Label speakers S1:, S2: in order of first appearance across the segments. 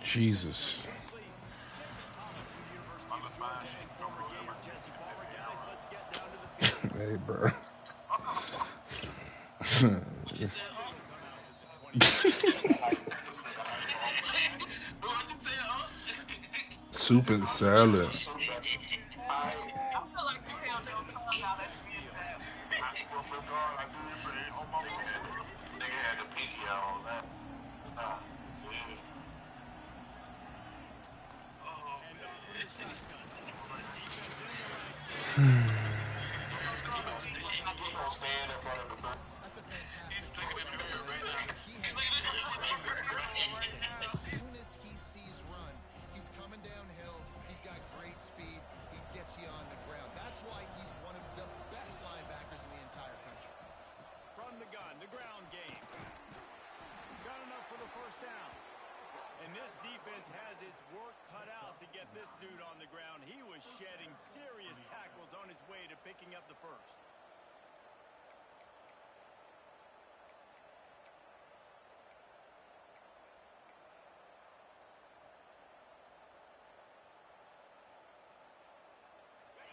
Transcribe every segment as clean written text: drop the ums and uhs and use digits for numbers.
S1: Jesus. Hey, bro. Soup and salad.
S2: That's a fantastic call by the linebacker. He has set priority on this offense. As soon as he sees run, he's coming downhill. He's got great speed. He gets you on the ground. That's why he's one of the best linebackers in the entire country.
S3: From the gun, the ground game. Got enough for the first down. And this defense has its work cut out to get this dude on the ground. He was shedding serious tackles on his way to picking up the first.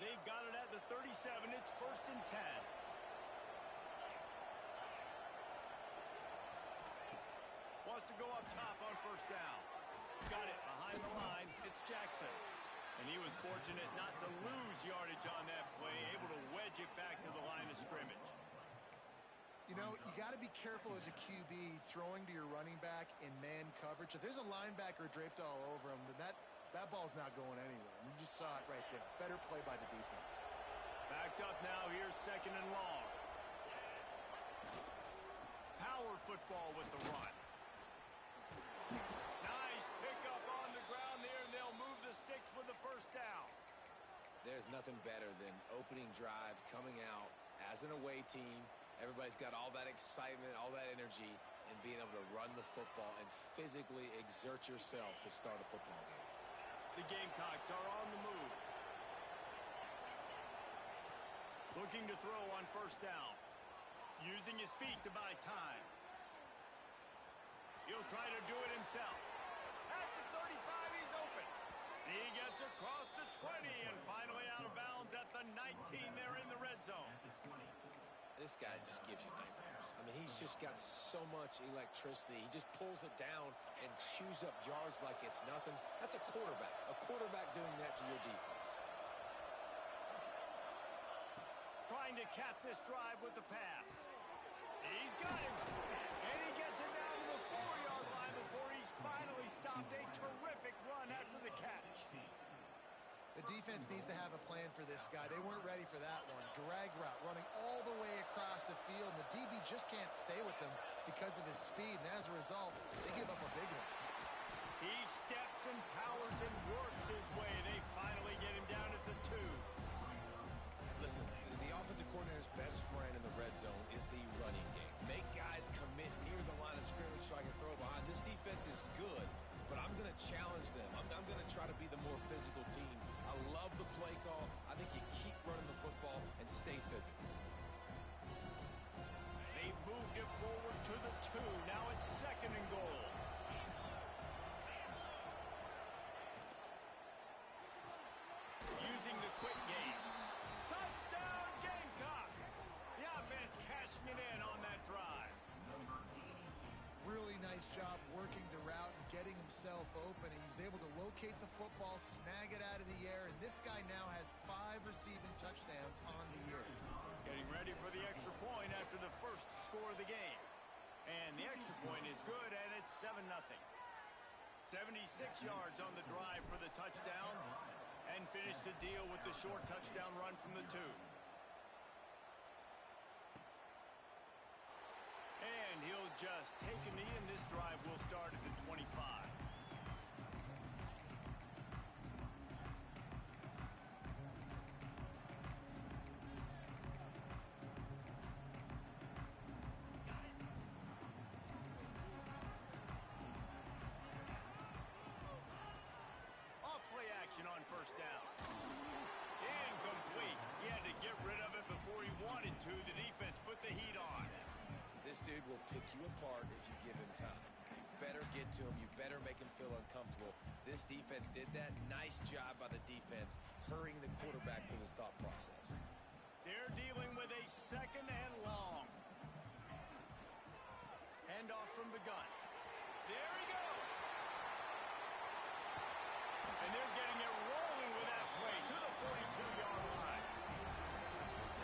S3: They've got it at the 37. It's 1st and 10. Wants to go up top on 1st down. Got it behind the line. It's Jackson. And he was fortunate not to lose yardage on that play, able to wedge it back to the line of scrimmage.
S2: You know, you got to be careful as a QB throwing to your running back in man coverage. If there's a linebacker draped all over him, then that ball's not going anywhere. And you just saw it right there. Better play by the defense.
S3: Backed up now. Here's 2nd and long. Power football with the run. Nice pickup on the ground there, and they'll move the sticks with the 1st down.
S4: There's nothing better than opening drive, coming out as an away team. Everybody's got all that excitement, all that energy, and being able to run the football and physically exert yourself to start a football game.
S3: The Gamecocks are on the move. Looking to throw on 1st down. Using his feet to buy time. He'll try to do it himself. At the 35, he's open. He gets across the 20 and finally out of bounds at the 19 there in the red zone.
S4: This guy just gives you nightmares. I mean, he's just got so much electricity. He just pulls it down and chews up yards like it's nothing. That's a quarterback. A quarterback doing that to your defense.
S3: Trying to cap this drive with the pass. He's got him. And he gets it down to the 4-yard line before he's finally stopped. A terrific run after the catch.
S2: The defense needs to have a plan for this guy. They weren't ready for that one. Drag route running all the way across the field. And the DB just can't stay with him because of his speed. And as a result, they give up a big one.
S3: He steps and powers and works his way. They finally get him down at the 2.
S4: Listen, the offensive coordinator's best friend in the red zone is the running game. Make guys commit near the line of scrimmage so I can throw behind. This defense is good, but I'm going to challenge them. I'm going to try to be the more physical team. I love the play call. I think you keep running the football and stay physical.
S3: They've moved it forward to the 2. Now it's 2nd and goal. Using the quick game. Touchdown Gamecocks! The offense cashing it in on that drive.
S2: Really nice job working the route and getting himself open. He was able to locate the football, snag it out of the air, and this guy now has 5 receiving touchdowns on the year.
S3: Getting ready for the extra point after the first score of the game. And the extra point is good, and it's 7-0. 76 yards on the drive for the touchdown, and finish the deal with the short touchdown run from the 2. And he'll just take a knee, and this drive will start at the 25. Off-play action on 1st down. Incomplete. He had to get rid of it before he wanted to. The defense put the heat on.
S4: This dude will pick you apart if you give him time. better get to him. You better make him feel uncomfortable. This defense did that. Nice job by the defense, hurrying the quarterback through his thought process.
S3: They're dealing with a 2nd and long. Handoff from the gun. There he goes. And they're getting it rolling with that play to the 42-yard line.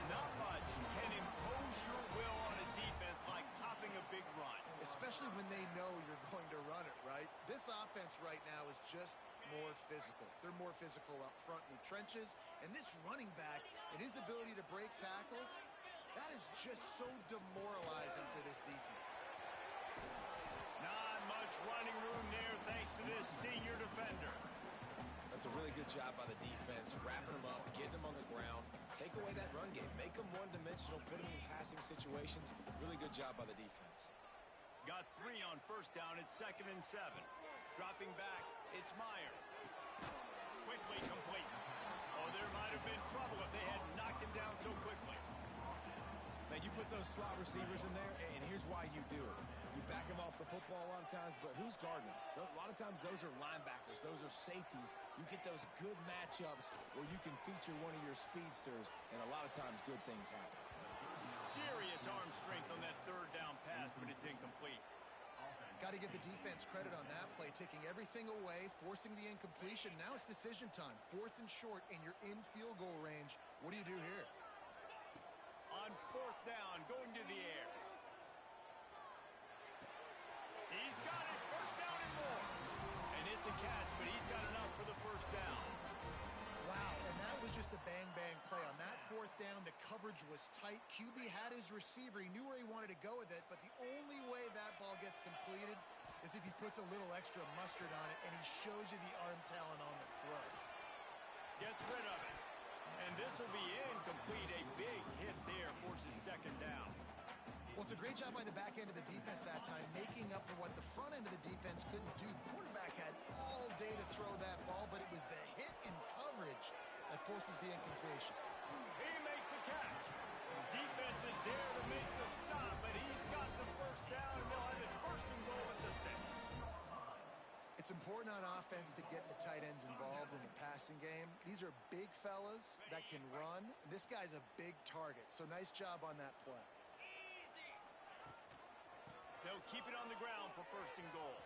S3: Not much can impose your will on a defense like popping a big run.
S2: Especially when they know you're going to run it, right? This offense right now is just more physical. They're more physical up front in the trenches. And this running back and his ability to break tackles, that is just so demoralizing for this defense.
S3: Not much running room there thanks to this senior defender.
S4: That's a really good job by the defense, wrapping them up, getting them on the ground, take away that run game, make them one-dimensional, put them in passing situations. Really good job by the defense.
S3: Got 3 on 1st down. It's 2nd and 7. Dropping back, it's Meyer. Quickly complete. Oh, there might have been trouble if they had knocked him down so quickly.
S4: Man, you put those slot receivers in there, and here's why you do it. You back them off the football a lot of times, but who's guarding them? A lot of times those are linebackers. Those are safeties. You get those good matchups where you can feature one of your speedsters, and a lot of times good things happen.
S3: Serious arm strength on that 3rd down pass, but it's incomplete.
S2: Got to give the defense credit on that play, taking everything away, forcing the incompletion. Now it's decision time. 4th and short, and you're in field goal range. What do you do here?
S3: On 4th down, going to the air. He's got it. 1st down and more. And it's a catch, but he's got enough for the 1st down.
S2: Wow, and that was just a bang-bang play. On that 4th down, the coverage was tight. QB had his receiver. He knew where he wanted to go with it, but the only way that ball gets completed is if he puts a little extra mustard on it, and he shows you the arm talent on the throw.
S3: Gets rid of it. And this will be incomplete. A big hit there forces 2nd down.
S2: Well, it's a great job by the back end of the defense that time, making up for what the front end of the defense couldn't do. The quarterback had all day to throw that ball, but it was the hit and coverage that forces the incompletion.
S3: He makes a catch. Defense is there to make the stop, but he's got the 1st down, and they'll have it 1st and goal at the 6.
S2: It's important on offense to get the tight ends involved in the passing game. These are big fellas that can run. This guy's a big target, so nice job on that play.
S3: They'll keep it on the ground for 1st and goal.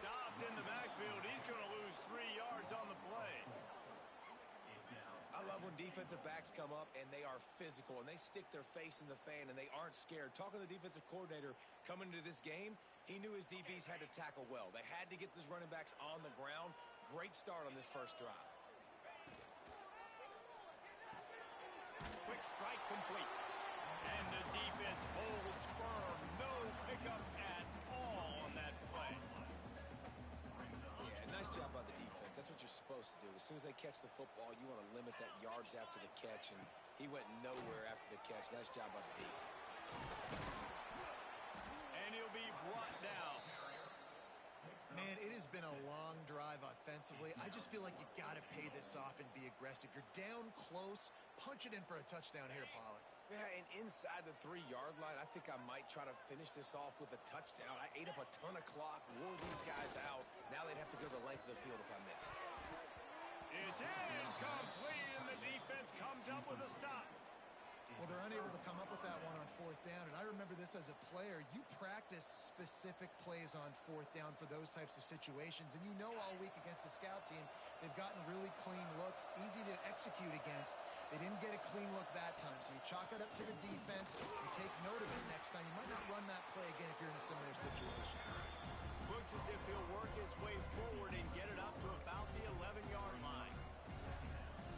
S3: Stopped in the backfield. He's going to lose 3 yards on the play.
S4: I love when defensive backs come up and they are physical and they stick their face in the fan and they aren't scared. Talking to the defensive coordinator coming into this game, he knew his DBs had to tackle well. They had to get these running backs on the ground. Great start on this 1st drive.
S3: Quick strike complete. And the defense holds firm. No pickup at all on that play.
S4: Yeah, nice job by the defense. That's what you're supposed to do. As soon as they catch the football, you want to limit that yards after the catch, and he went nowhere after the catch. Nice job by the D.
S3: And he'll be brought down.
S2: Man, it has been a long drive offensively. I just feel like you got to pay this off and be aggressive. You're down close. Punch it in for a touchdown here, Pollock.
S4: Yeah, and inside the 3-yard line, I think I might try to finish this off with a touchdown. I ate up a ton of clock, wore these guys out. Now they'd have to go the length of the field if I missed.
S3: It's incomplete, and the defense comes up with a stop.
S2: Well, they're unable to come up with that one on 4th down, and I remember this as a player. You practice specific plays on 4th down for those types of situations, and you know all week against the scout team, they've gotten really clean looks, easy to execute against. They didn't get a clean look that time, so you chalk it up to the defense. You take note of it next time. You might not run that play again if you're in a similar situation.
S3: Looks as if he'll work his way forward and get it up to about the 11-yard line.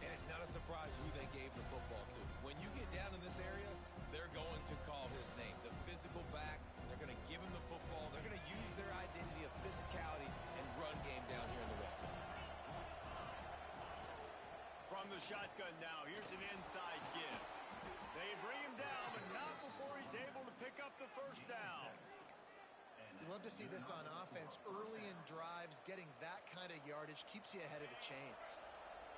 S4: And it's not a surprise who they gave the football to. When you get down in this area, they're going to call his name. The physical back, they're going to give him the football. They're going to use their identity of physicality and run game down here in the red zone.
S3: From the shotgun now, here's an inside give. They bring him down, but not before he's able to pick up the 1st down.
S2: You love to see this on offense. Early in drives, getting that kind of yardage keeps you ahead of the chains.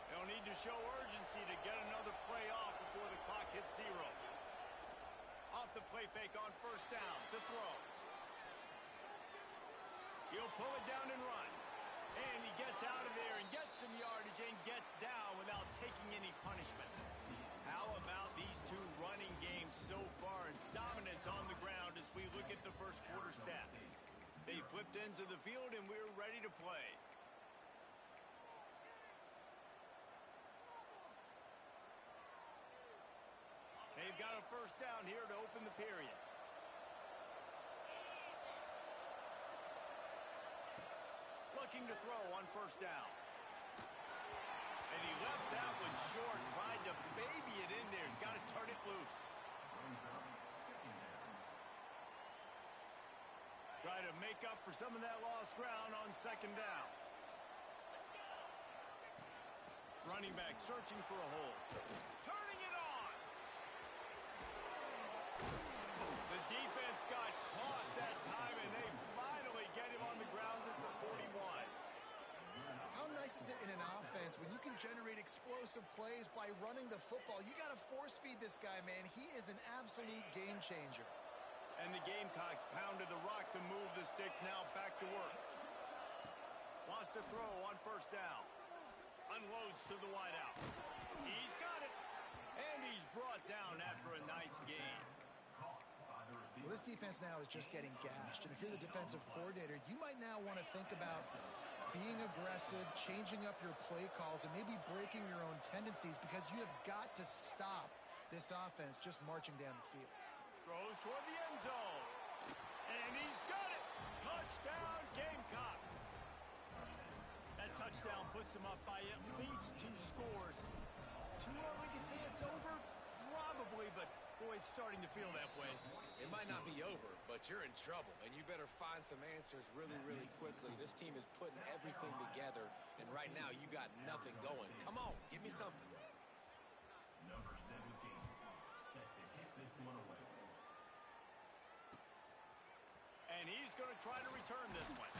S3: They'll need to show urgency to get another play off before the clock hits 0. Off the play fake on 1st down to throw. He'll pull it down and run. And he gets out of there and gets some yardage and gets down without taking any punishment. How about these two running games so far? Dominance on the ground as we look at the first quarter stats. They flipped into the field and we're ready to play. They've got a first down here to open the period. Looking to throw on first down. And he left that one short, tried to baby it in there. He's got to turn it loose. Try to make up for some of that lost ground on second down. Running back searching for a hole. Turning it on. The defense got caught that time, and they finally get him on the ground at the 41.
S2: How nice is it in an offense when you can generate explosive plays by running the football? You got to force feed this guy, man. He is an absolute game changer.
S3: And the Gamecocks pounded the rock to move the sticks. Now back to work. Wants to throw on first down. Unloads to the wideout. He's got it. And he's brought down after a nice gain.
S2: Well, this defense now is just getting gashed. And if you're the defensive coordinator, you might now want to think about being aggressive, changing up your play calls, and maybe breaking your own tendencies, because you have got to stop this offense just marching down the field.
S3: Throws toward the end zone. And he's got it. Touchdown, Gamecocks. That touchdown puts them up by at least 2 scores. Too early to say it's over? Probably, but boy, it's starting to feel that way.
S4: It might not be over, but you're in trouble, and you better find some answers really, really quickly. This team is putting everything together, and right now you got nothing going. Come on, give me something.
S5: Number 17, set to hit this one away.
S3: And he's going to try to return this one.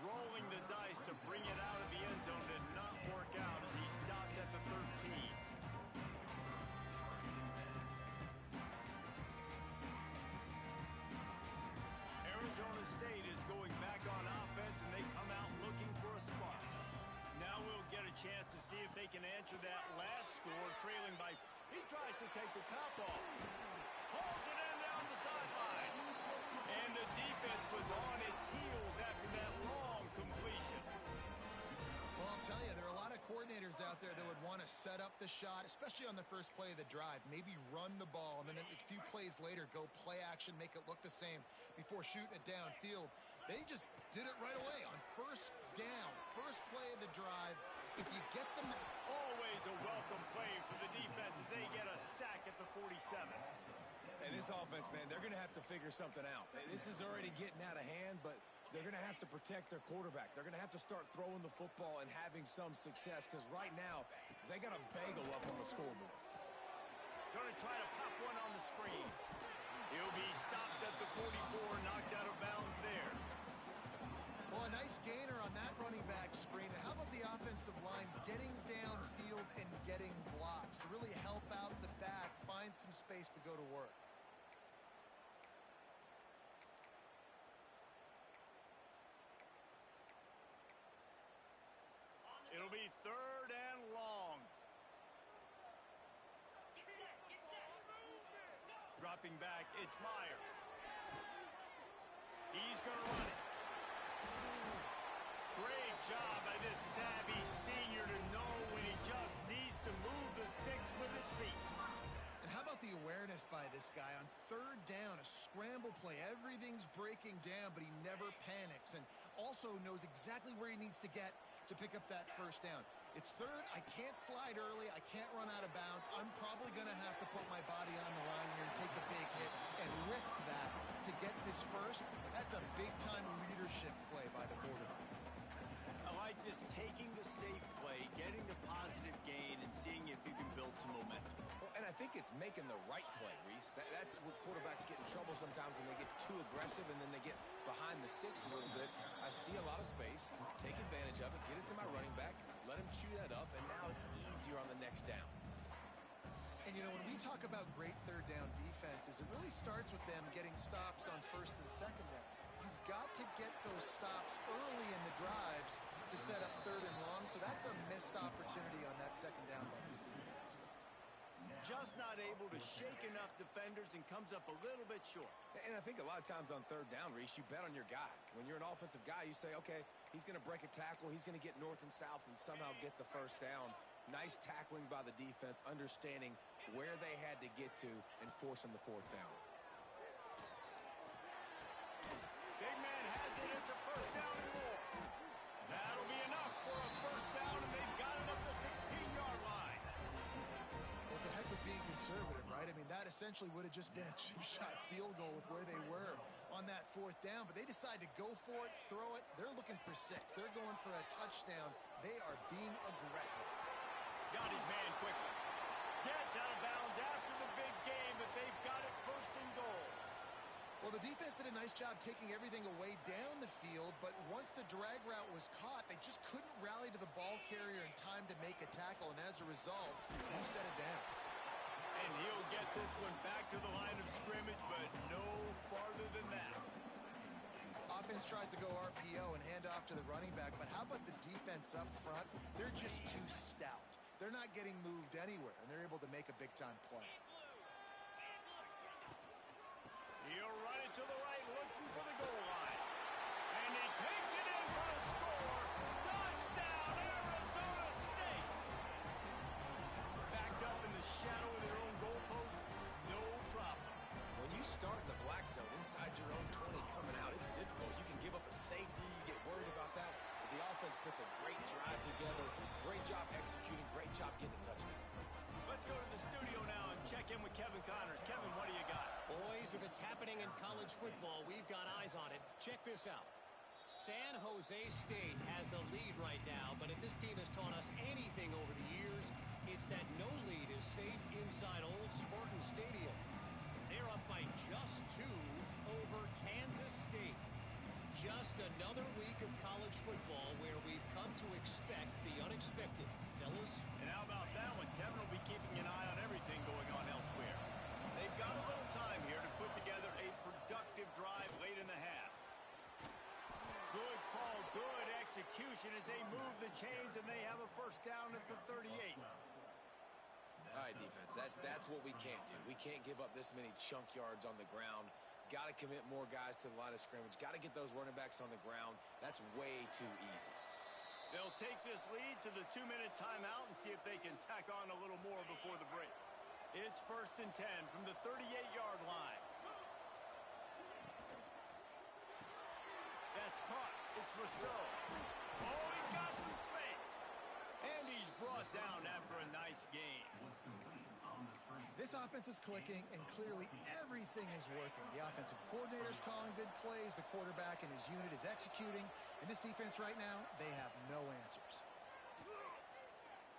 S3: Rolling the dice to bring it out of the end zone did not work out as he stopped at the 13. Arizona State is going back on offense, and they come out looking for a spot. Now we'll get a chance to see if they can answer that last score, trailing by... He tries to take the top off. Pulls it in down the sideline. And the defense was on its heels after that long completion.
S2: Well, I'll tell you, there are a lot of coordinators out there that would want to set up the shot, especially on the first play of the drive, maybe run the ball, and then a few plays later go play action, make it look the same before shooting it downfield. They just did it right away on first down, first play of the drive. If you get them...
S3: Always a welcome play for the defense as they get a sack at the 47.
S4: And this offense, man, they're going to have to figure something out. This is already getting out of hand, but they're going to have to protect their quarterback. They're going to have to start throwing the football and having some success, because right now they got a bagel up on the scoreboard.
S3: Going to try to pop one on the screen. He'll be stopped at the 44, knocked out of bounds there.
S2: Well, a nice gainer on that running back screen. How about the offensive line getting downfield and getting blocks to really help out the back, find some space to go to work?
S3: It'll be third and long. Dropping back, it's Myers. He's going to run it. Great job by this savvy senior to know when he just needs to move the sticks with his feet.
S2: And how about the awareness by this guy on third down, a scramble play. Everything's breaking down, but he never panics and also knows exactly where he needs to get to pick up that first down. It's third. I can't slide early. I can't run out of bounds. I'm probably going to have to put my body on the line here and take a big hit and risk that to get this first. That's a big-time leadership play by the quarterback.
S3: I like this, taking the safe play, getting the positive gain, and seeing if you can build some momentum.
S4: Well, and I think it's making the right play, Reese. That's where quarterbacks get in trouble sometimes when they get too aggressive and then they get behind the sticks a little bit. I see a lot of space, take advantage of it, get it to my running back, let him chew that up, and now it's easier on the next down.
S2: And, you know, when we talk about great third down defenses, it really starts with them getting stops on first and second down. You've got to get those stops early in the drives to set up 3rd and long, so that's a missed opportunity on that 2nd down by this defense.
S3: Just not able to shake enough defenders and comes up a little bit short.
S4: And I think a lot of times on 3rd down, Reese, you bet on your guy. When you're an offensive guy, you say, okay, he's going to break a tackle, he's going to get north and south and somehow get the 1st down. Nice tackling by the defense, understanding where they had to get to and forcing the 4th down.
S3: Big man has it. It's a 1st down and more. That'll be enough for a 1st down, and they've got it up the 16-yard line.
S2: Well, it's a heck of being conservative, right? I mean, that essentially would have just been a chip-shot field goal with where they were on that 4th down, but they decide to go for it, throw it. They're looking for 6. They're going for a touchdown. They are being aggressive.
S3: Got his man quickly. Gets out of bounds after the big game, but they've got it 1st and goal.
S2: Well, the defense did a nice job taking everything away down the field, but once the drag route was caught, they just couldn't rally to the ball carrier in time to make a tackle, and as a result, you set it down.
S3: And he'll get this one back to the line of scrimmage, but no farther than that.
S2: Offense tries to go RPO and hand off to the running back, but how about the defense up front? They're just too stout. They're not getting moved anywhere, and they're able to make a big-time play.
S3: He'll run it to the right, looking for the goal line. And he takes it in for a score. Touchdown, Arizona State. Backed up in the shadow of their own goalpost, no problem.
S4: When you start in the black zone inside your own 20 coming out, it's difficult. You can give up a safety. You get worried about that. But the offense puts a great drive together. Great job executing. Great job getting a touchdown.
S3: Let's go to the studio now and check in with Kevin Connors. Kevin, what do you got?
S6: Boys, if it's happening in college football, we've got eyes on it. Check this out. San Jose State has the lead right now, but if this team has taught us anything over the years, it's that no lead is safe inside old Spartan Stadium. They're up by just 2 over Kansas State. Just another week of college football where we've come to expect the unexpected. Fellas?
S3: And how about that one? Kevin will be keeping an eye on everything going on elsewhere. They've got a little time here to put together a productive drive late in the half. Good call, good execution as they move the chains, and they have a 1st down at the 38.
S4: All right, defense, that's what we can't do. We can't give up this many chunk yards on the ground. Got to commit more guys to the line of scrimmage. Got to get those running backs on the ground. That's way too easy.
S3: They'll take this lead to the 2-minute timeout and see if they can tack on a little more before the break. It's 1st and 10 from the 38-yard line. That's caught. It's Rousseau. Oh, he's got some space. And he's brought down after a nice gain.
S2: This offense is clicking, and clearly everything is working. The offensive coordinator's calling good plays. The quarterback and his unit is executing. And this defense right now, they have no answers.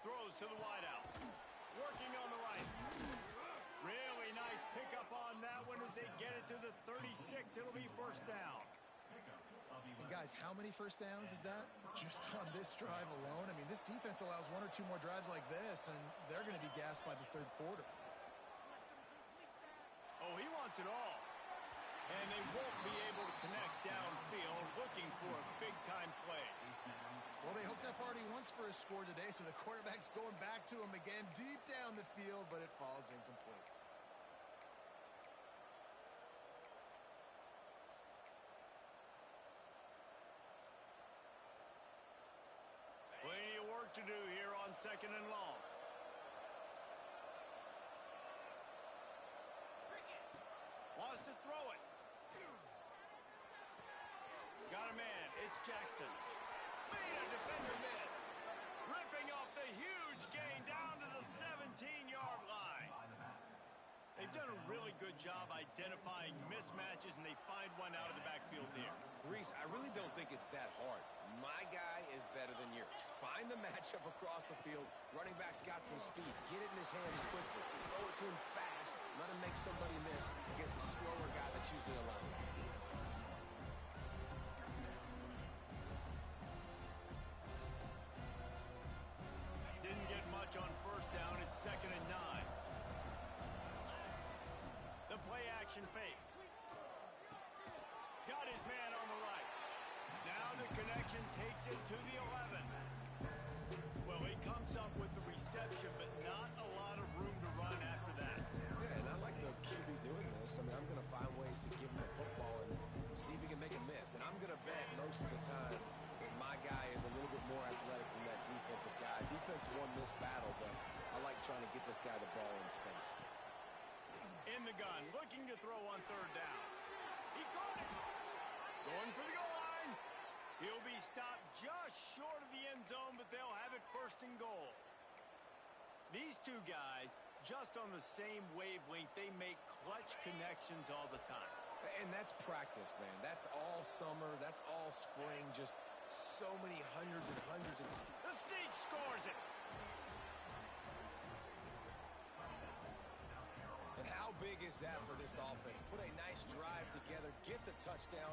S3: Throws to the wideout. Working on the right. Really nice pickup on that one as they get it to the 36. It'll be 1st down.
S2: And guys, how many 1st downs is that? Just on this drive alone? I mean, this defense allows 1 or 2 more drives like this, and they're going to be gassed by the 3rd quarter.
S3: Oh, he wants it all. And they won't be able to connect downfield, looking for a big-time play.
S2: Well, they hooked up already once for a score today, so the quarterback's going back to him again deep down the field, but it falls incomplete.
S3: Plenty of work to do here on 2nd and long. Wants to throw it. Got a man. It's Jackson. Made a defender miss. Ripping off the huge gain down to the 17-yard line. They've done a really good job identifying mismatches, and they find one out of the backfield there.
S4: Reese, I really don't think it's that hard. My guy is better than yours. Find the matchup across the field. Running back's got some speed. Get it in his hands quickly. Throw it to him fast. Let him make somebody miss against a slower guy that's usually a linebacker.
S3: Didn't get much on 1st down. It's 2nd and 9. The play-action fake. Got his man on the direction takes it to the 11. Well, he comes up with the reception, but not a lot of room to run after that.
S4: Yeah, and I like the QB doing this. I mean, I'm going to find ways to give him the football and see if he can make a miss. And I'm going to bet most of the time that my guy is a little bit more athletic than that defensive guy. Defense won this battle, but I like trying to get this guy the ball in space.
S3: In the gun, looking to throw on third down. He caught it. Going for the goal line. He'll be stopped just short of the end zone, but they'll have it first and goal. These two guys, just on the same wavelength, they make clutch connections all the time.
S4: And that's practice, man. That's all summer. That's all spring. Just so many hundreds and hundreds of...
S3: The sneak scores it.
S4: And how big is that for this offense? Put a nice drive together, get the touchdown,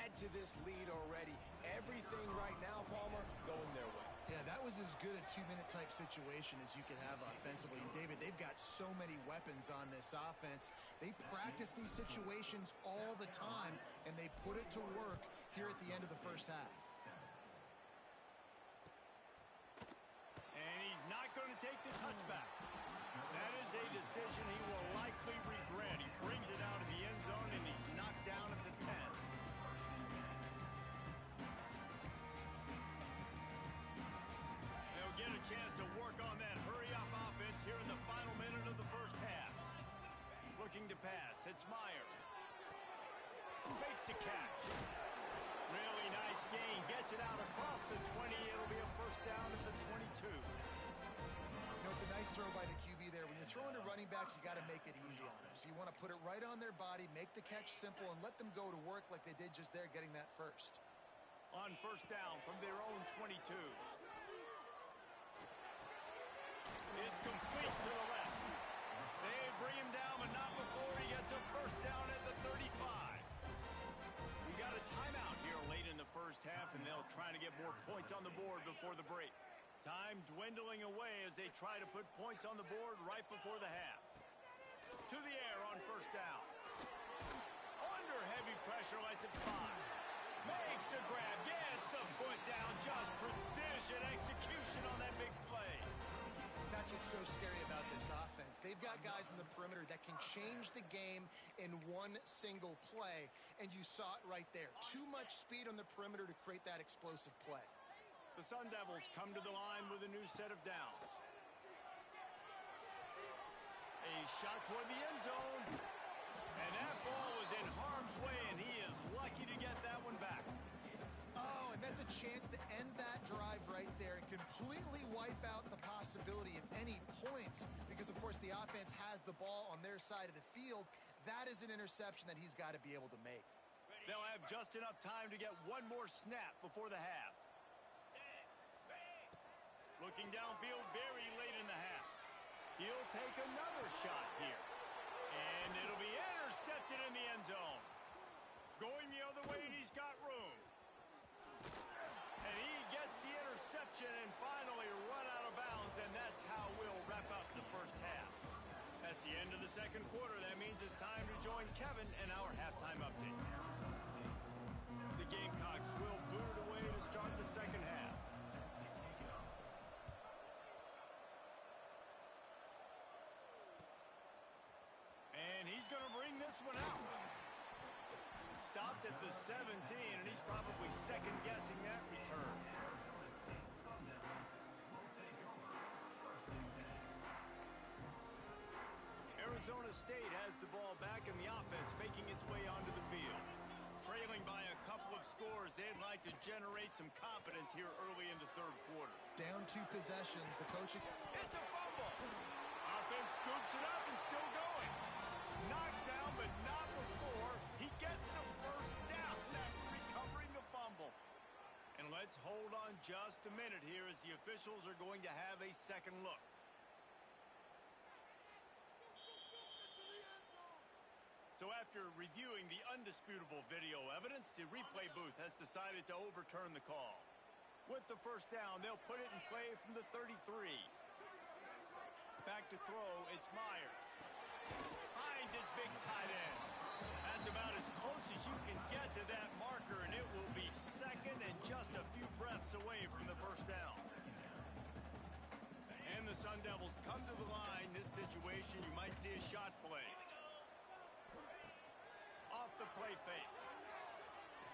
S4: add to this lead already. Everything right now, Palmer, going their way.
S2: Yeah, that was as good a two-minute type situation as you could have offensively. And David, they've got so many weapons on this offense. They practice these situations all the time, and they put it to work here at the end of the first half.
S3: And he's not going to take the touchback. That is a decision he will likely regret. He brings it out of the end zone, and he's knocked down at the 10. They'll get a chance to work on that hurry-up offense here in the final minute of the first half. Looking to pass. It's Meyer. Makes the catch. Really nice gain. Gets it out across the 20. It'll be a first down at the 22.
S2: You know, it's a nice throw by the QB there. When you're throwing to running backs, you got to make it easy on them. So you want to put it right on their body, make the catch simple, and let them go to work like they did just there, getting that first.
S3: On first down from their own 22. It's complete to the left. They bring him down, but not before he gets a first down at the 35. We got a timeout here late in the first half, and they'll try to get more points on the board before the break. Time dwindling away as they try to put points on the board right before the half. To the air on first down. Under heavy pressure, lets it fly. Makes the grab, gets the foot down. Just precision execution on that big play.
S2: That's what's so scary about this offense. They've got guys in the perimeter that can change the game in one single play, and you saw it right there. Too much speed on the perimeter to create that explosive play.
S3: The Sun Devils come to the line with a new set of downs. A shot toward the end zone. And that ball was in harm's way, and he is lucky to get that one back.
S2: Oh, and that's a chance to end that drive right there and completely wipe out the possibility of any points because, of course, the offense has the ball on their side of the field. That is an interception that he's got to be able to make.
S3: They'll have just enough time to get one more snap before the half. Looking downfield very late in the half. He'll take another shot here. And it'll be intercepted in the end zone. Going the other way, and he's got room. And he gets the interception and finally run out of bounds, and that's how we'll wrap up the first half. That's the end of the second quarter. That means it's time to join Kevin in our halftime update. The Gamecocks will boot it away to start the second half. And he's going to bring this one out. Stopped at the 17, and he's probably second-guessing that return. Arizona State has the ball back in the offense, making its way onto the field. Trailing by a couple of scores, they'd like to generate some confidence here early in the third quarter.
S2: Down 2 possessions, the coaching...
S3: It's a fumble. Offense scoops it up and still going. Knocked down, but not before. He gets the first down after recovering the fumble. And let's hold on just a minute here as the officials are going to have a second look. So after reviewing the undisputable video evidence, the replay booth has decided to overturn the call. With the first down, they'll put it in play from the 33. Back to throw, it's Myers. Finds his big tight end. That's about as close as you can get to that marker, and it will be second and just a formation, you might see a shot play. Off the play fake.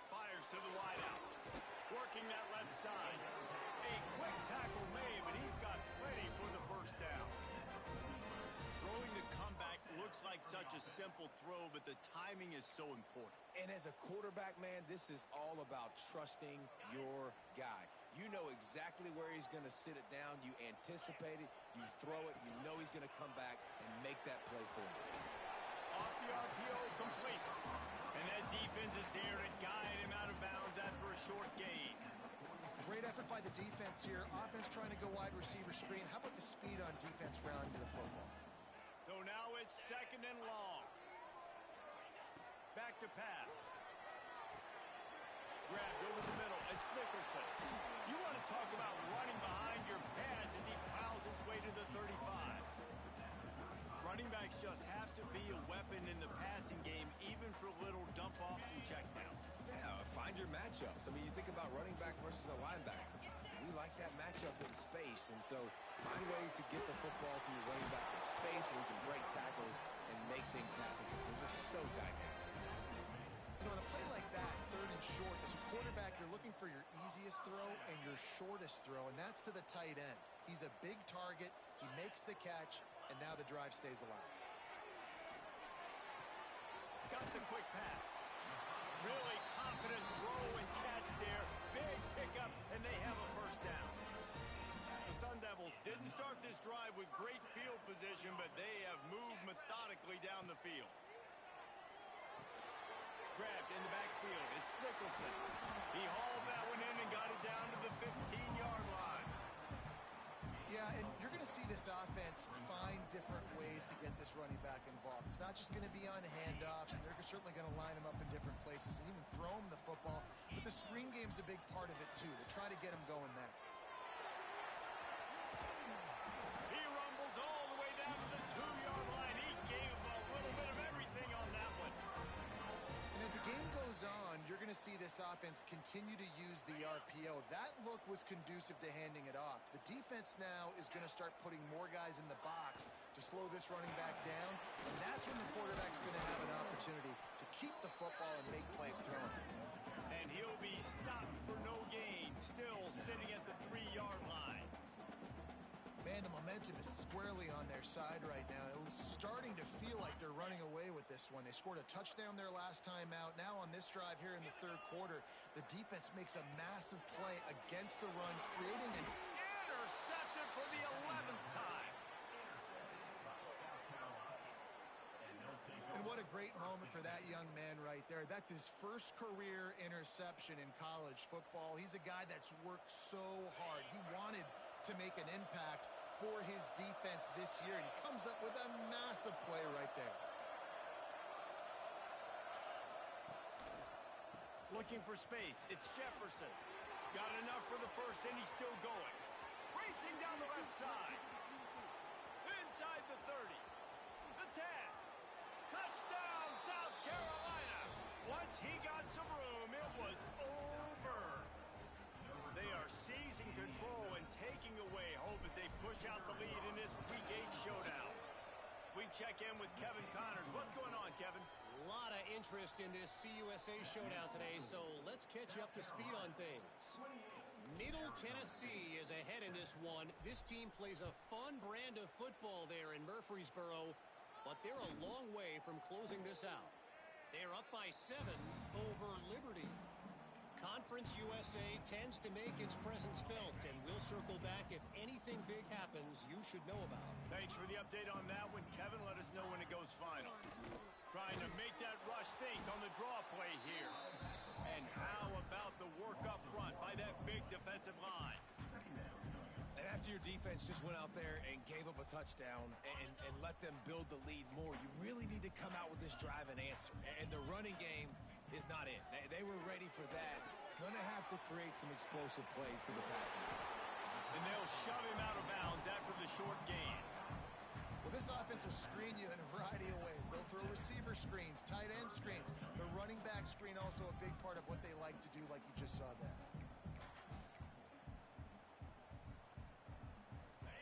S3: Fires to the wideout. Working that left side. A quick tackle made, but he's got plenty for the first down. Throwing the comeback looks like such a simple throw, but the timing is so important.
S4: And as a quarterback, man, this is all about trusting your guy. You know exactly where he's going to sit it down. You anticipate it. You throw it. You know he's going to come back and make that play for you.
S3: Off the RPO, complete. And that defense is there to guide him out of bounds after a short gain.
S2: Great effort by the defense here. Offense trying to go wide receiver screen. How about the speed on defense rounding to the football?
S3: So now it's 2nd and long. Back to pass. Grabbed over the middle. It's Nicholson. You want to talk about running behind your pads as he plows his way to the 35. Running backs just have to be a weapon in the passing game, even for little dump-offs and checkdowns.
S4: Yeah, find your matchups. I mean, you think about running back versus a linebacker. We like that matchup in space, and so find ways to get the football to your running back in space where you can break tackles and make things happen because they're just so dynamic.
S2: You know, on a play like that, 3rd and short, as a quarterback, you're looking for your easiest throw and your shortest throw, and that's to the tight end. He's a big target. He makes the catch, and now the drive stays alive.
S3: Got the quick pass. Really confident throw and catch there. Big pickup, and they have a first down. The Sun Devils didn't start this drive with great field position, but they have moved methodically down the field. Grabbed in the backfield. It's Nicholson. He hauled that one in and got it down to the 15-yard line.
S2: Yeah, and you're going to see this offense find different ways to get this running back involved. It's not just going to be on handoffs, and they're certainly going to line him up in different places and even throw him the football. But the screen game's a big part of it, too. They're trying to get him going there.
S3: He rumbles all the way down to the 2-yard line. He gave a little bit of everything on that one.
S2: And as the game goes on, you're going to see this offense continue to use the RPO. That look was conducive to handing it off. The defense now is going to start putting more guys in the box to slow this running back down, and that's when the quarterback's going to have an opportunity to keep the football and make plays throwing.
S3: And he'll be stopped for no gain, still sitting at the 3-yard line.
S2: Man, the momentum is squarely on their side right now. It was starting to feel like they're running away with this one. They scored a touchdown their last time out. Now on this drive here in the 3rd quarter, the defense makes a massive play against the run, creating an
S3: intercepted for the 11th time.
S2: And what a great moment for that young man right there. That's his first career interception in college football. He's a guy that's worked so hard. He wanted to make an impact for his defense this year, and he comes up with a massive play right there.
S3: Looking for space. It's Jefferson. Got enough for the first, and he's still going. Racing down the left side. Inside the 30. The 10. Touchdown, South Carolina. Once he got some room, it was over. They are seizing control and taking away hope as they push out the lead in this Week 8 showdown. We check in with Kevin Connors. What's going on, Kevin?
S6: A lot of interest in this CUSA showdown today, so let's catch you up to speed on things. Middle Tennessee is ahead in this one. This team plays a fun brand of football there in Murfreesboro, but they're a long way from closing this out. They're up by 7 over Liberty. Conference USA tends to make its presence felt, and we'll circle back if anything big happens you should know about.
S3: Thanks for the update on that one, Kevin. Let us know when it goes final. Trying to make that rush think on the draw play here. And how about the work up front by that big defensive line?
S4: And after your defense just went out there and gave up a touchdown and let them build the lead more, you really need to come out with this drive and answer. And the running game is not in. They were ready for that. Gonna have to create some explosive plays to the passing game.
S3: And they'll shove him out of bounds after the short gain.
S2: Well, this offense will screen you in a variety of ways. They'll throw receiver screens, tight end screens. The running back screen also a big part of what they like to do, like you just saw there.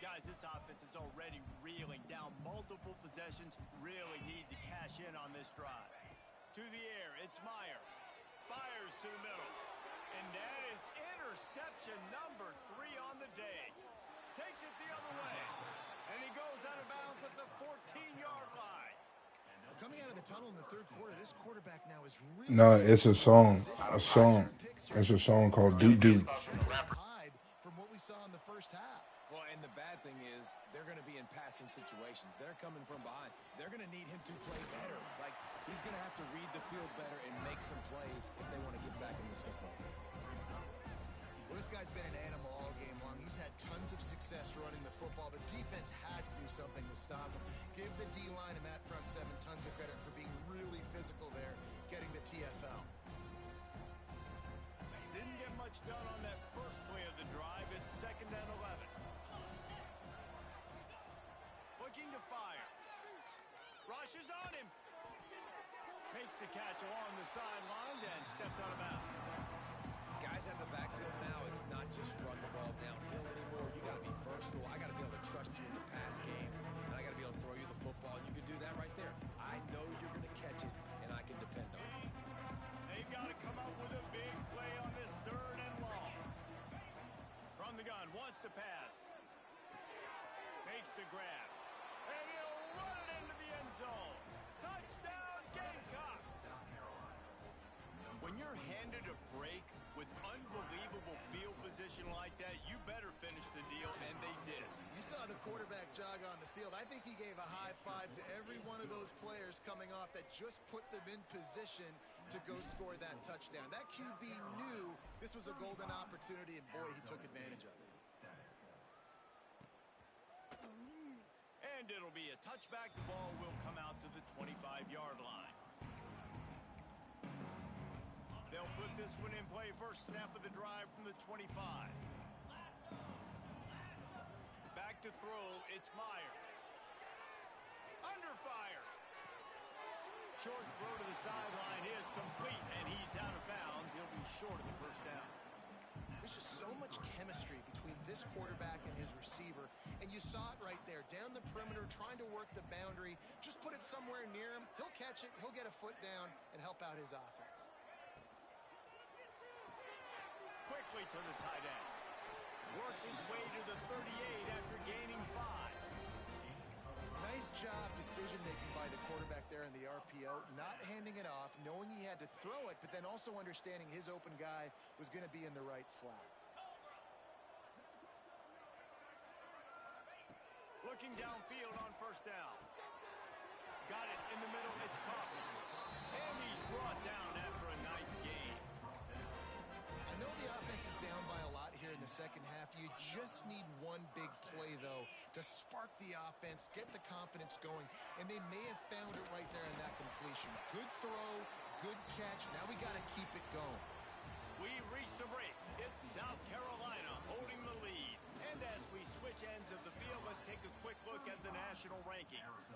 S3: Guys, this this offense is already reeling down multiple possessions, really need to cash in on this drive. To the air, it's Meyer. Fires to the middle. And that is interception number 3 on the day. Takes it the other way. And he goes out of bounds at the 14-yard line.
S2: Coming out of the tunnel in the third quarter, this quarterback now is really...
S1: No, it's a song. It's a song called Doo Doo.
S2: ...hide from what we saw in the first half.
S4: Well, and the bad thing is they're going to be in passing situations. They're coming from behind. They're going to need him to play better. Like, he's going to have to read the field better and make some plays if they want to get back in this football game.
S2: Well, this guy's been an animal all game long. He's had tons of success running the football. The defense had to do something to stop him. Give the D-line and that front seven tons of credit for being really physical there, getting the TFL.
S3: Didn't get much done on that first play of the drive. It's 2nd and 11. Looking to fire. Rushes on him. Makes the catch along the sidelines and steps out of bounds.
S4: Guys at the backfield now, it's not just run the ball downhill anymore. You got to be versatile. I got to be able to trust you in the pass game, and I got to be able to throw you the football. You can do that right there. I know you're going to catch it, and I can depend on it.
S3: They've got to come up with a big play on this 3rd and long. From the gun, wants to pass. Makes the grab. And he'll run it into the end zone. Touchdown, Gamecocks! When you're handed a break with unbelievable field position like that, you better finish the deal, and they did.
S2: You saw the quarterback jog on the field. I think he gave a high five to every one of those players coming off that just put them in position to go score that touchdown. That QB knew this was a golden opportunity, and boy, he took advantage of it.
S3: And it'll be a touchback. The ball will come out to the 25-yard line. They'll put this one in play. First snap of the drive from the 25. Back to throw. It's Meyer. Under fire. Short throw to the sideline is complete, and he's out of bounds. He'll be short of the first down.
S2: There's just so much chemistry between this quarterback and his receiver, and you saw it right there, down the perimeter, trying to work the boundary. Just put it somewhere near him. He'll catch it, he'll get a foot down, and help out his offense.
S3: Quickly to the tight end. Works his way to the 38 after gaining 5.
S2: Nice job decision-making by the quarterback there in the RPO, not handing it off, knowing he had to throw it, but then also understanding his open guy was going to be in the right flat.
S3: Looking downfield on first down. Got it in the middle. It's Coffey. And he's brought down after a nice gain.
S2: I know the offense is down by a lot here in the second half. You just need one big play, though, to spark the offense, get the confidence going, and they may have found it right there in that completion. Good throw, good catch. Now we got to keep it going.
S3: We've reached the break. It's South Carolina holding the lead. And as we switch ends of the field, let's take a quick look at the national rankings.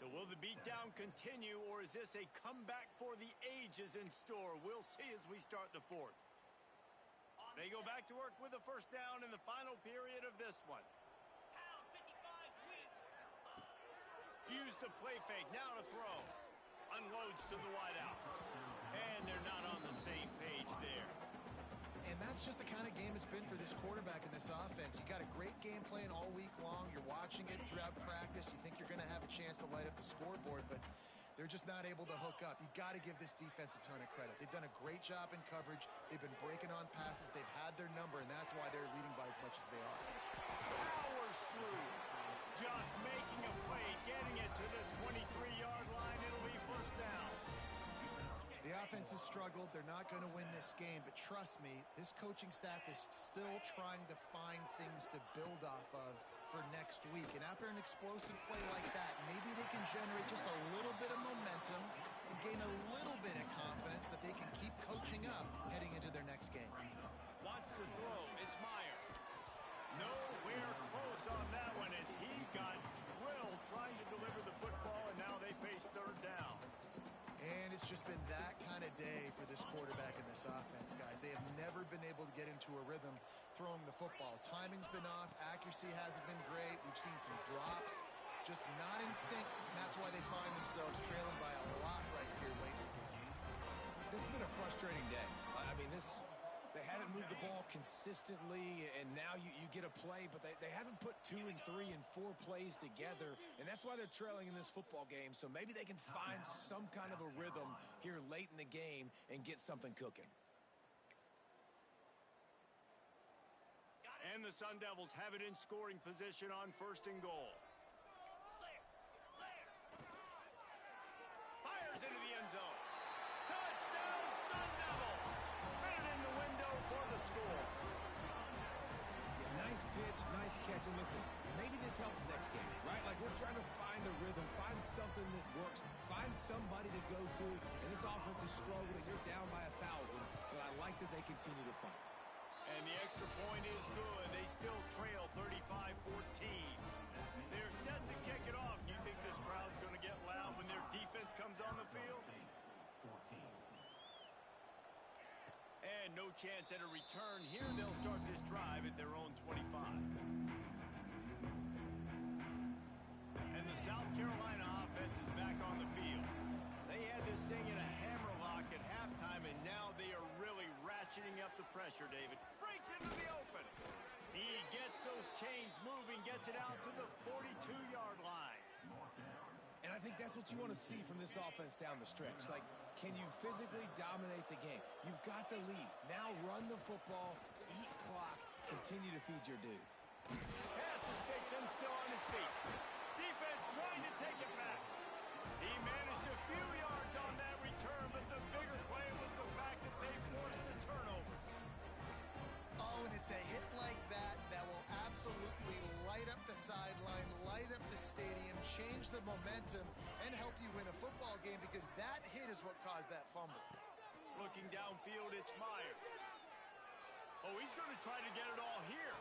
S3: So will the beatdown continue, or is this a comeback for the ages in store? We'll see as we start the 4th. They go back to work with a first down in the final period of this one. Use the play fake, now to throw. Unloads to the wideout. And they're not on the same page there.
S2: And that's just the kind of game it's been for this quarterback and this offense. You got a great game plan all week long. You're watching it throughout practice. You think you're going to have a chance to light up the scoreboard, but they're just not able to hook up. You got to give this defense a ton of credit. They've done a great job in coverage. They've been breaking on passes. They've had their number, and that's why they're leading by as much as they are.
S3: Powers through. Just making a play, getting it to the 23-yard line. It'll be first down.
S2: The offense has struggled. They're not going to win this game, but trust me, this coaching staff is still trying to find things to build off of for next week. And after an explosive play like that, maybe they can generate just a little bit of momentum and gain a little bit of confidence that they can keep coaching up heading into their next game.
S3: Wants to throw. It's Meyer. Nowhere close on that one as he got drilled trying to deliver the football, and now they face third down.
S2: And it's just been that kind of day for this quarterback and this offense, guys. They have never been able to get into a rhythm. throwing the football. Timing's been off. Accuracy hasn't been great. We've seen some drops. Just not in sync, and that's why they find themselves trailing by a lot right here late in the game.
S4: This has been a frustrating day. I mean, they haven't moved the ball consistently, and now you get a play, but they haven't put 2 and 3 and 4 plays together, and that's why they're trailing in this football game. So maybe they can find some kind of a rhythm here late in the game and get something cooking.
S3: And the Sun Devils have it in scoring position on 1st and goal. Fires into the end zone. Touchdown, Sun Devils! Fit it in the window for the score.
S4: Yeah, nice pitch, nice catch. And listen, maybe this helps next game, right? Like we're trying to find a rhythm, find something that works, find somebody to go to. And this offense is struggling. You're down by 1,000, but I like that they continue to fight.
S3: And the extra point is good. They still trail 35-14. They're set to kick it off. Do you think this crowd's going to get loud when their defense comes on the field? And no chance at a return here. They'll start this drive at their own 25. And the South Carolina offense is back on the field. They had this thing in a hammerlock at halftime, and now they are really ratcheting up the pressure, David. Breaks into the open. He gets those chains moving, gets it out to the 42-yard line.
S4: And I think that's what you want to see from this offense down the stretch. Like, can you physically dominate the game? You've got the lead. Now run the football, eat clock, continue to feed your dude.
S3: Pass to Stinson, still on his feet. Defense trying to take it back. He managed a few yards on that return, but the bigger play was the fact that they forced the turnover.
S2: Oh, and it's a hit like that that will absolutely light up the sideline, light up the stadium, change the momentum, and help you win a football game, because that hit is what caused that fumble.
S3: Looking downfield, it's Myers. Oh, he's going to try to get it all here.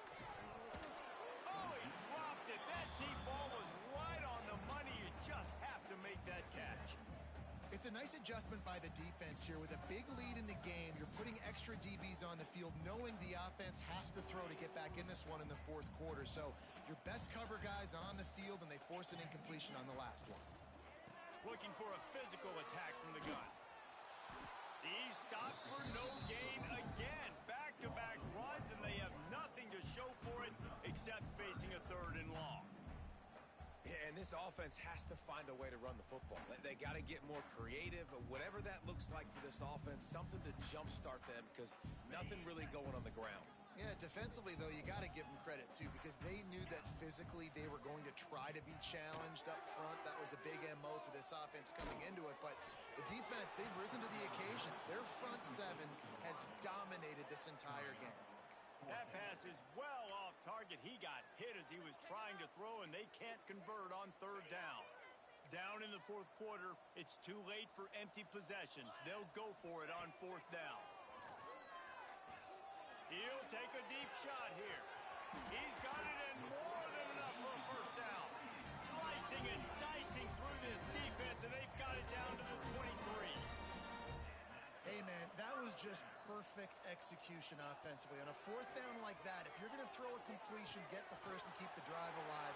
S3: Oh, he dropped it. That deep ball was right on the money. You just have to make that catch.
S2: It's a nice adjustment by the defense here. With a big lead in the game, you're putting extra DBs on the field, knowing the offense has to throw to get back in this one in the 4th quarter. So your best cover guys on the field, and they force an incompletion on the last one.
S3: Looking for a physical attack from the gun. He stopped for no gain again. Back-to-back runs, and they have nothing to show for it except facing a 3rd and long.
S4: And this offense has to find a way to run the football. They got to get more creative, whatever that looks like for this offense, something to jumpstart them, because nothing really going on the ground.
S2: Yeah, defensively, though, you got to give them credit, too, because they knew that physically they were going to try to be challenged up front. That was a big MO for this offense coming into it. But the defense, they've risen to the occasion. Their front 7 has dominated this entire game.
S3: That pass is well off target. He got hit as he was trying to throw, and they can't convert on 3rd down. Down in the 4th quarter, it's too late for empty possessions. They'll go for it on 4th down. He'll take a deep shot here. He's got it, and more than enough for a 1st down. Slicing and dicing through this defense, and they've got it down to the 23.
S2: Hey, man, that was just perfect execution offensively. On a 4th down like that, if you're going to throw a completion, get the first and keep the drive alive.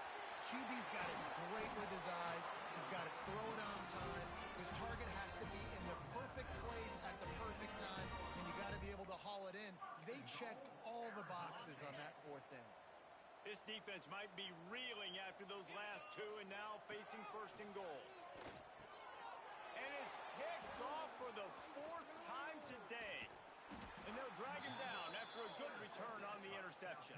S2: QB's got it great with his eyes. He's got to throw it on time. His target has to be in the perfect place at the perfect time, and you got to be able to haul it in. They checked all the boxes on that 4th down.
S3: This defense might be reeling after those last 2, and now facing 1st and goal. And it's picked off for the 4th time today. And they'll drag him down after a good return on the interception.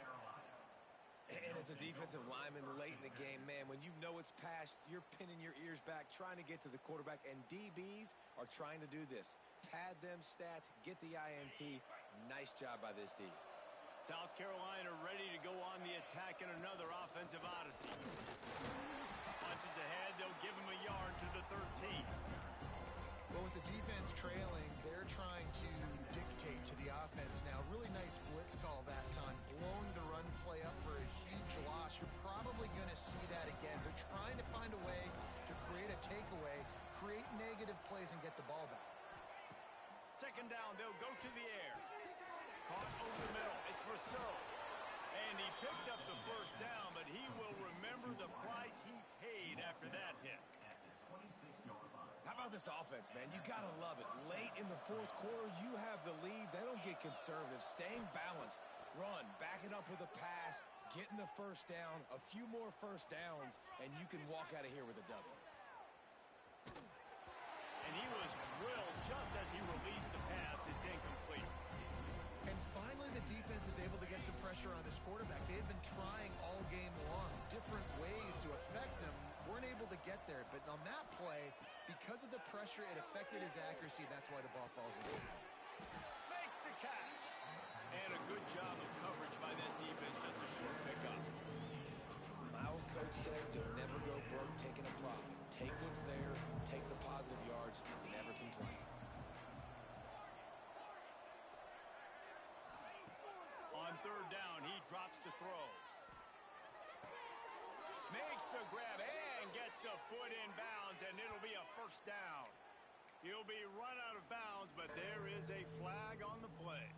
S4: And as a defensive lineman late in the game, man, when you know it's past, you're pinning your ears back, trying to get to the quarterback, and DBs are trying to do this. Pad them stats, get the INT. Nice job by this D.
S3: South Carolina ready to go on the attack in another offensive odyssey. Punches ahead, they'll give him a yard to the 13.
S2: Well, with the defense trailing, they're trying to dictate to the offense now. Really nice blitz call that time, blowing the run play up for a huge loss. You're probably going to see that again. They're trying to find a way to create a takeaway, create negative plays, and get the ball back.
S3: 2nd down, they'll go to the air. Caught over the middle. It's Rousseau. And he picks up the first down, but he will remember the price he paid after that hit.
S4: How about this offense, man? You got to love it. Late in the fourth quarter, you have the lead. They don't get conservative. Staying balanced. Run, back it up with a pass, getting the first down, a few more first downs, and you can walk out of here with a W.
S3: And he was drilled just as he released the pass. It's incomplete.
S2: And finally, the defense is able to get some pressure on this quarterback. They had been trying all game long, different ways to affect him. Weren't able to get there, but on that play, because of the pressure, it affected his accuracy. That's why the ball falls into it.
S3: Makes the catch. And a good job of coverage by that defense, just a short pickup.
S4: My old coach said you'll never go broke taking a profit. Take what's there, take the positive yards, and never complain.
S3: On third down, he drops to throw. Makes the grab and gets the foot in bounds, and it'll be a first down. He'll be run out of bounds, but there is a flag on the play.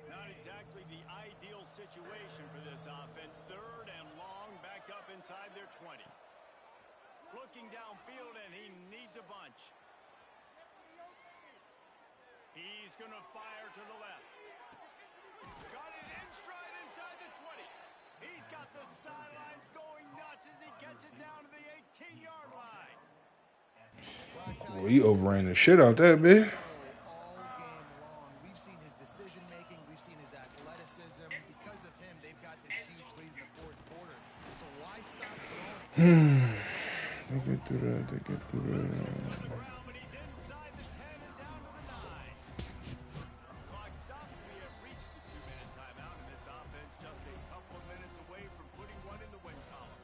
S3: Not exactly the ideal situation for this offense. Third and long, back up inside their 20. Looking downfield, and he needs a bunch. He's going to fire to the left. Got it in stride inside the 20. He's got the sidelines going nuts as he gets it down to the 18-yard line.
S1: Well, he overran the shit out that bitch.
S2: All game long, we've seen his decision-making, we've seen his athleticism. Because of him, they've got this huge lead in the fourth quarter. So why stop throwing?
S1: They get through that. They get through that.
S3: Around, but he's inside the 10 and down to the 9. Clock stops. We have reached the 2-minute timeout, and this offense just a couple of minutes away from putting one in the win column.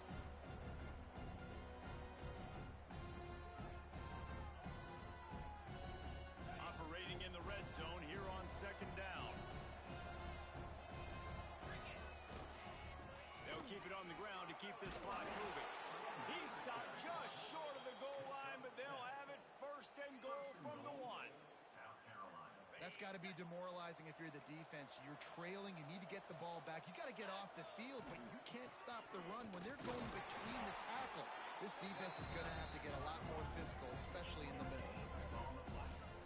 S3: Operating in the red zone here on second down. They'll keep it on the ground to keep this clock moving. He stopped just short of the goal line, but they'll have it first and goal from the 1.
S2: That's got to be demoralizing if you're the defense. You're trailing. You need to get the ball back. You got to get off the field, but you can't stop the run when they're going between the tackles. This defense is going to have to get a lot more physical, especially in the middle.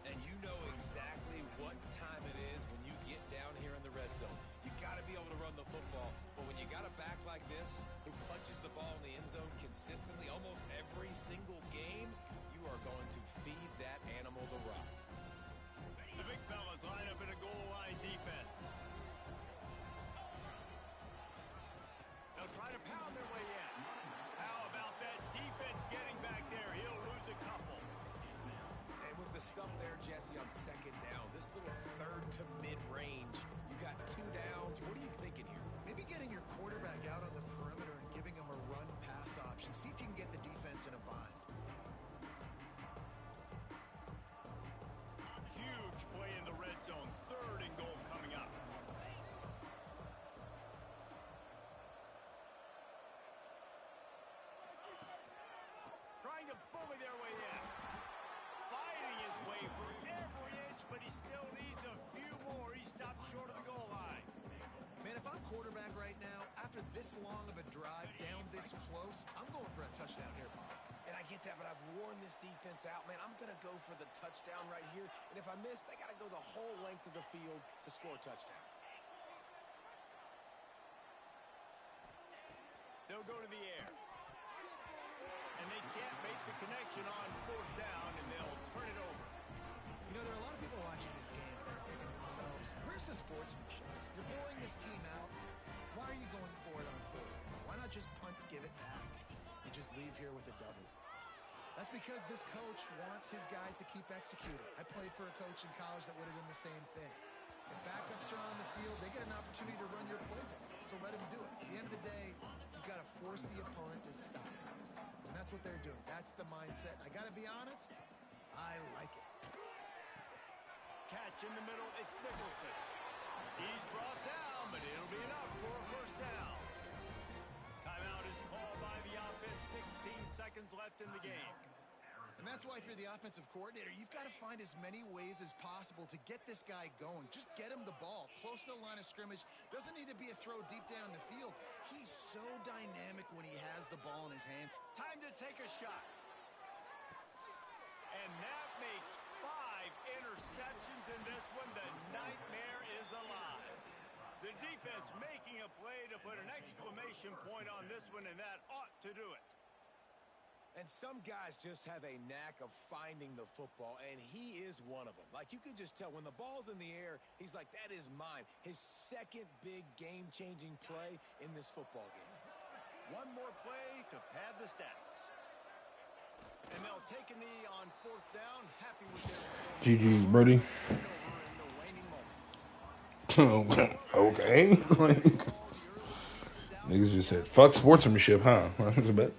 S4: And you know exactly what time it is when you get down here in the red zone. You got to be able to run the football, but when you got a back like this who punches the ball in the end zone consistently almost every single game, you are going to feed that animal the rock.
S3: The big fellas line up in a goal line defense. They'll try to pound their way in. How about that defense getting back there? He'll lose a couple.
S4: And with the stuff there, Jesse, on second down, this little third to mid-range, you got 2 downs. What are you thinking here?
S2: Maybe getting your quarterback out on the perimeter and giving him a run-pass option. See if you can get the defense in a bind.
S3: Huge play in the red zone. Third and goal coming up. Trying to bully their way in. Fighting his way for every inch, but he still needs a few more. He stopped short of the goal line.
S2: Man, if I'm quarterback right now, after this long of a drive down this close, I'm going for a touchdown here, Bob.
S4: And I get that, but I've worn this defense out, man. I'm going to go for the touchdown right here. And if I miss, they got to go the whole length of the field to score a touchdown.
S3: They'll go to the air. And they can't make the connection on fourth down, and they'll turn it over.
S2: You know, there are a lot of people watching this game that are thinking to themselves, where's the sportsmanship? You're blowing this team out. Why are you going for it on fourth? Why not just punt, give it back, and just leave here with a W? That's because this coach wants his guys to keep executing. I played for a coach in college that would have done the same thing. If backups are on the field, they get an opportunity to run your playbook, so let them do it. At the end of the day, you've got to force the opponent to stop. And that's what they're doing. That's the mindset. I got to be honest, I like it.
S3: Catch in the middle, it's Nicholson. He's brought down, but it'll be enough for a first down. Timeout is called by the offense. 16 seconds left in the game.
S2: And that's why if you're the offensive coordinator, you've got to find as many ways as possible to get this guy going. Just get him the ball close to the line of scrimmage. Doesn't need to be a throw deep down the field. He's so dynamic when he has the ball in his hand.
S3: Time to take a shot. And that makes 5 interceptions in this one. The nightmare is alive. The defense making a play to put an exclamation point on this one, and that ought to do it.
S4: And some guys just have a knack of finding the football, and he is one of them. Like, you can just tell when the ball's in the air, he's like, that is mine. His second big game-changing play in this football game.
S3: One more play to pad the stats. And they'll take a knee on 4th down. Happy with their
S1: GG's, Brody. Okay. Like, niggas just said, fuck sportsmanship, huh? That's a bet.